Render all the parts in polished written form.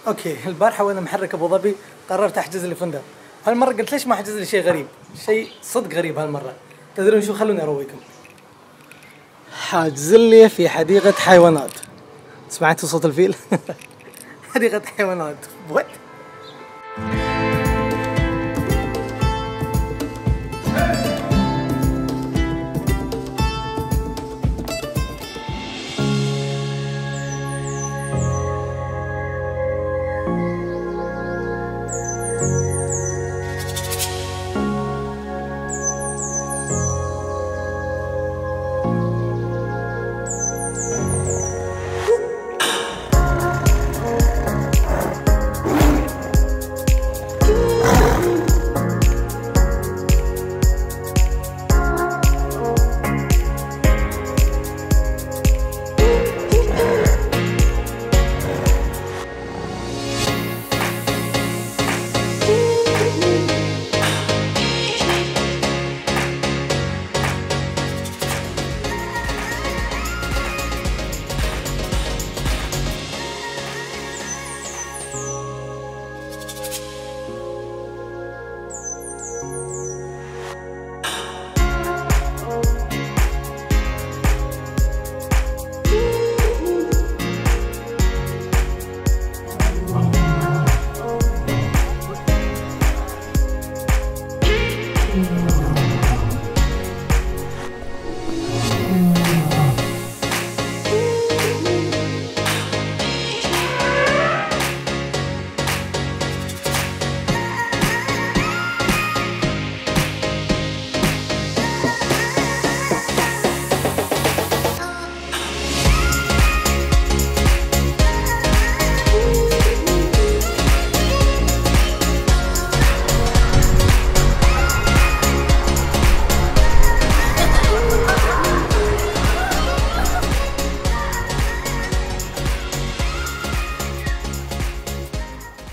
اوكي، البارحه وانا محرك ابو ظبي قررت احجز لي فندق. هالمره قلت ليش ما احجز لي شيء غريب، شيء صدق غريب هالمره. تدرون شو؟ خلوني ارويكم. حاجز لي في حديقه حيوانات. سمعتوا صوت الفيل؟ حديقه حيوانات. وات؟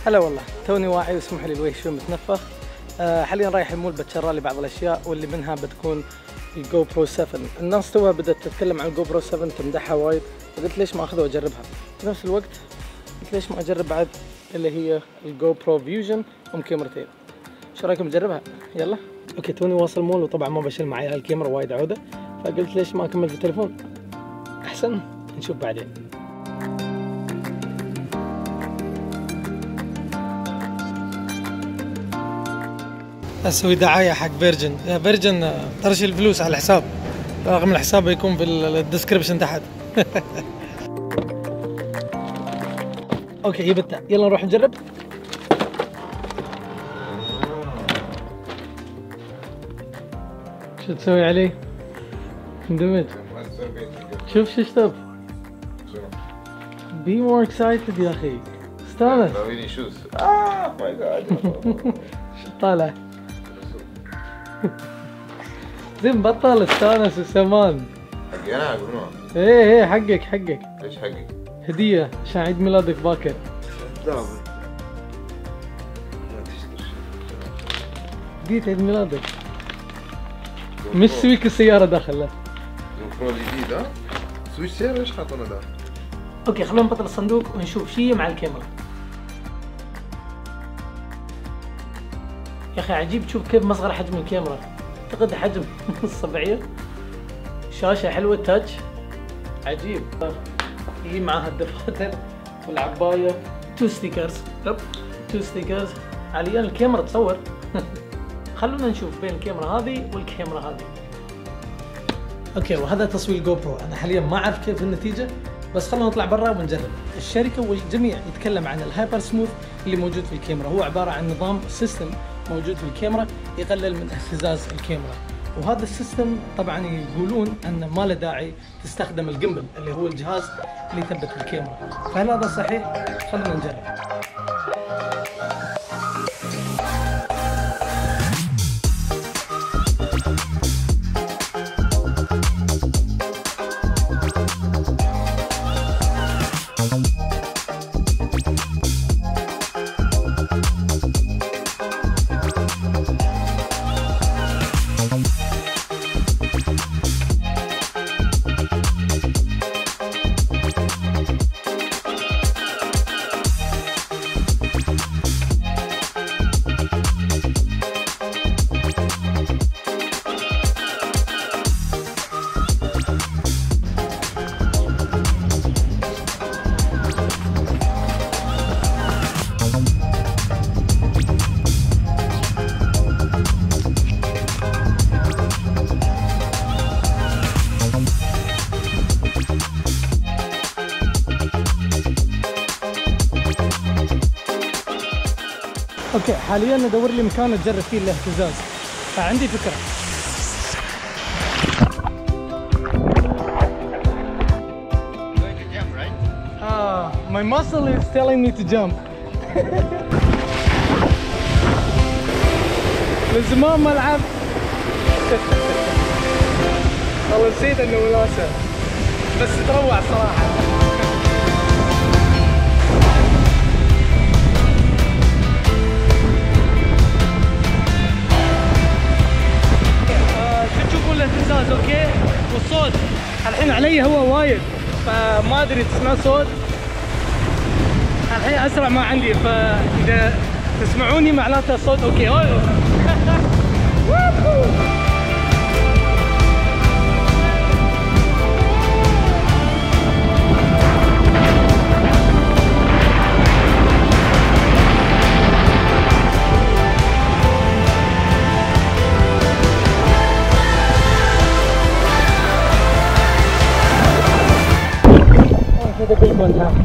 هلا والله، توني واعي واسمح لي الوجه شوي متنفخ. حاليا رايح المول بتشرى لي بعض الاشياء واللي منها بتكون الجو برو 7. الناس توها بدأت تتكلم عن الجو برو 7 تمدحها وايد، فقلت ليش ما اخذها واجربها. في نفس الوقت قلت ليش ما اجرب بعد اللي هي الجو برو فيوجن كاميرتين. شو رايكم نجربها؟ يلا. اوكي، توني واصل مول وطبعا ما بشيل معي هالكاميرا وايد عوده، فقلت ليش ما اكمل في التليفون؟ احسن نشوف بعدين. اسوي دعايه حق فيرجن. يا فيرجن طرش الفلوس على الحساب، رقم الحساب يكون في الديسكربشن تحت. اوكي جبتها، يلا نروح نجرب. شو تسوي علي؟ اندمج. شوف شو اشتغل. بي مور اكسايتد يا اخي، استانس. ماي جاد. شو طالع؟ زين بطل استانس وسمان. حقي انا اقول ايه حقك. ليش حقي؟ هدية عشان عيد ميلادك باكر. هدية عيد ميلادك. مش سويك السيارة داخل. لا برو جديد. ها سويتش سيارة ايش حاطنا داخل؟ اوكي خلونا نبطل الصندوق ونشوف شيء مع الكاميرا. يا اخي عجيب تشوف كيف مصغر حجم الكاميرا، اعتقد حجم الصبعية. شاشة حلوة تاتش، عجيب. يجي معاها الدفاتر والعباية. 2 ستيكرز. حاليا الكاميرا تصور. خلونا نشوف بين الكاميرا هذه والكاميرا هذه. اوكي، وهذا تصوير جو برو. انا حاليا ما اعرف كيف النتيجة، بس خلونا نطلع برا ونجرب. الشركة والجميع يتكلم عن الهايبر سموث اللي موجود في الكاميرا. هو عبارة عن نظام سيستم موجود في الكاميرا يقلل من اهتزاز الكاميرا، وهذا السيستم طبعا يقولون ان ما له داعي تستخدم الجيمبل اللي هو الجهاز اللي يثبت الكاميرا. فهل هذا صحيح؟ خلونا نجرب. اوكي حاليا ندور لي مكان اجرب فيه الاهتزاز، فعندي فكره. My muscle is telling me to jump. من زمان ما العب. والله نسيت انه وناسه، بس تروع صراحه. تشوفون الاهتزاز اوكي، والصوت الحين علي هو وايد، فما ادري تسمع صوت. الحين اسرع ما عندي، فاذا تسمعوني معناته الصوت اوكي.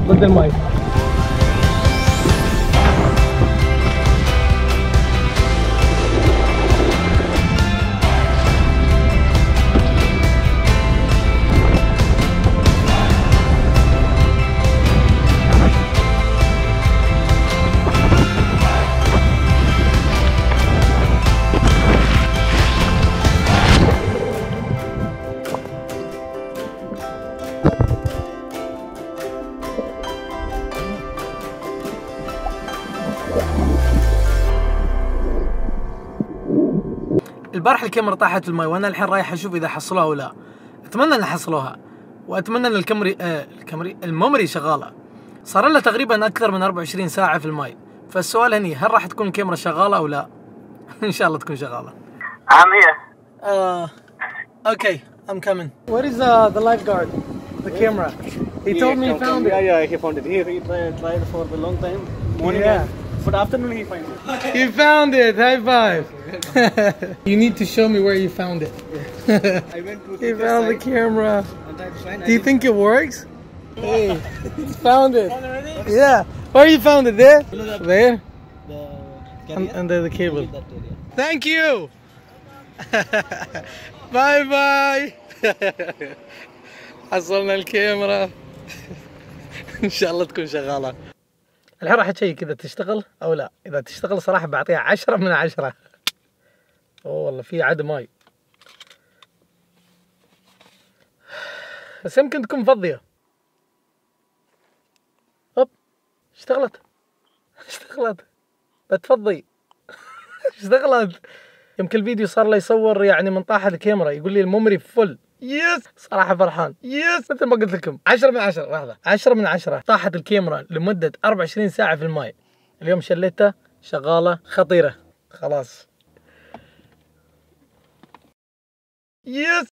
ضد الماي. البارحة الكاميرا طاحت في الماء، وانا الحين رايح اشوف اذا حصلوها او لا. اتمنى ان حصلوها، واتمنى ان الميموري شغالة. صار لها تقريبا اكثر من 24 ساعة في الماء، فالسؤال هني هل راح تكون الكاميرا شغالة او لا؟ ان شاء الله تكون شغالة. I'm here. Okay, I'm coming. Where is the lifeguard? The camera. He told me he found it. Yeah, he found it. He tried for a long time. Morning, Yeah. but afternoon he finds it. You found it. High five. You need to show me where you found it. I went to You found the camera. and tried to find. Do you think it works? Hey, you found it. Yeah. Where you found it? There? There? Under the cable. Thank you. باي باي. حصلنا الكاميرا. ان شاء الله تكون شغالة. الحين راح اشيك اذا تشتغل او لا. اذا تشتغل صراحة بعطيها 10 من 10. اوه والله في عد ماي، بس يمكن تكون فضية. هوب اشتغلت. بتفضي. اشتغلت. يمكن الفيديو صار له يصور يعني من طاحة الكاميرا، يقول لي الميموري فل. يس صراحة فرحان. يس مثل ما قلت لكم 10 من 10. لحظة 10 من 10. طاحت الكاميرا لمدة 24 ساعة في الماء. اليوم شليتها شغالة خطيرة. خلاص. يس